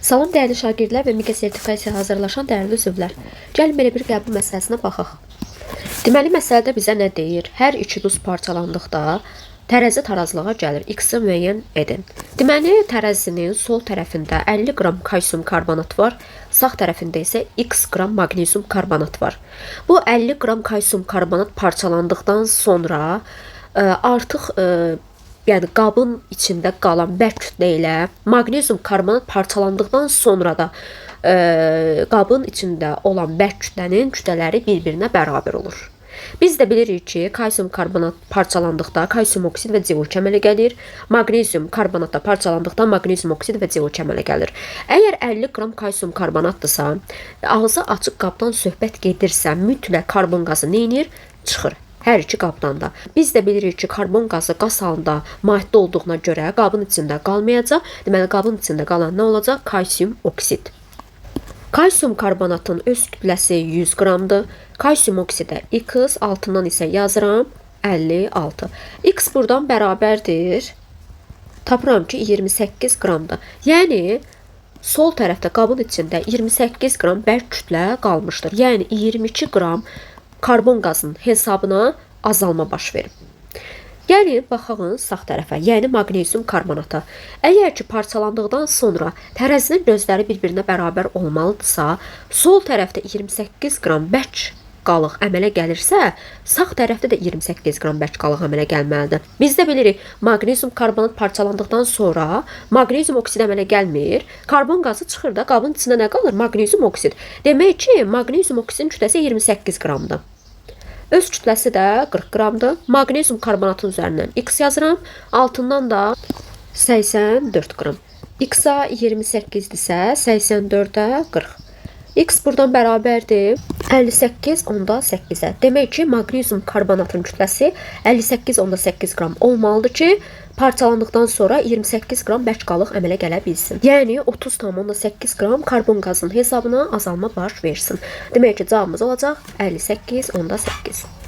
Salam dəyərli şagirdlər və MİQA sertifikasiyaya hazırlaşan dəyərli üzvlər. Gəlin belə bir qəbul məsələsinə baxaq. Deməli, məsələdə bizə nə deyir? Hər iki duz parçalandıqda tərəzi tarazlığa gəlir. X-i müəyyən edin. Deməli, tərəzinin sol tərəfində 50 qram kalsium karbonat var, sağ tərəfində isə x qram magnezium karbonat var. Bu 50 qram kalsium karbonat parçalandıqdan sonra artıq yəni qabın içində qalan bərk kütlə ilə magnezium karbonat parçalandıqdan sonra da qabın içində olan bərk kütlənin kütlələri bir-birinə bərabər olur. Biz də bilirik ki, kalsium karbonat parçalandıqda kalsium oksid və CO2 əmələ gəlir. Magnezium karbonat da parçalandıqda magnezium oksid və CO2 əmələ gəlir. Əgər 50 qram kalsium karbonatdırsa, ağzı açıq qabdan söhbət gedirsə, mütləq karbon qazı nə edir? Çıxır. Hər iki qabdan da. Biz də bilirik ki, karbon qazı qaz halında maddə olduğuna görə qabın içində qalmayacaq. Deməli, qabın içində qalan nə olacaq? Kalsium oksid. Kalsium karbonatın öz kütləsi 100 qramdır. Kalsium oksidə X, altından isə yazıram 56. X buradan bərabərdir. Tapıram ki, 28 qramdır. Yəni, sol tərəfdə qabın içində 28 qram bərk kütlə qalmışdır. Yəni, 22 qram karbon qazının hesabına azalma baş verib. Yəni, baxağın sağ tərəfə, yəni magnezium karbonata. Əgər ki, parçalandıqdan sonra tərəzinin gözləri bir-birinə bərabər olmalıdırsa, sol tərəfdə 28 qram bərk qalıq əmələ gəlirsə, sağ tərəfdə də 28 qram bərk qalıq əmələ gəlməlidir. Biz də bilirik, magnezium karbonat parçalandıqdan sonra magnezium oksid əmələ gəlmir. Karbon qazı çıxır da, qabın içində nə qalır? Magnezium oksid. Demək ki, magnezium oksidin kütləsi 28 qramdır. Öz kütləsi də 40 qramdır. Magnezium karbonatın üzərindən X yazıram. Altından da 84 qram. X-a 28-dirsə, 84-ə 40. X buradan bərabərdir 58,8-ə. Demək ki, magnezium karbonatın kütləsi 58,8 qram olmalıdır ki, parçalandıqdan sonra 28 qram bərk qalıq əmələ gələ bilsin. Yəni 30,8 qram karbon qazının hesabına azalma baş versin. Demək ki, cavabımız olacaq 58,8.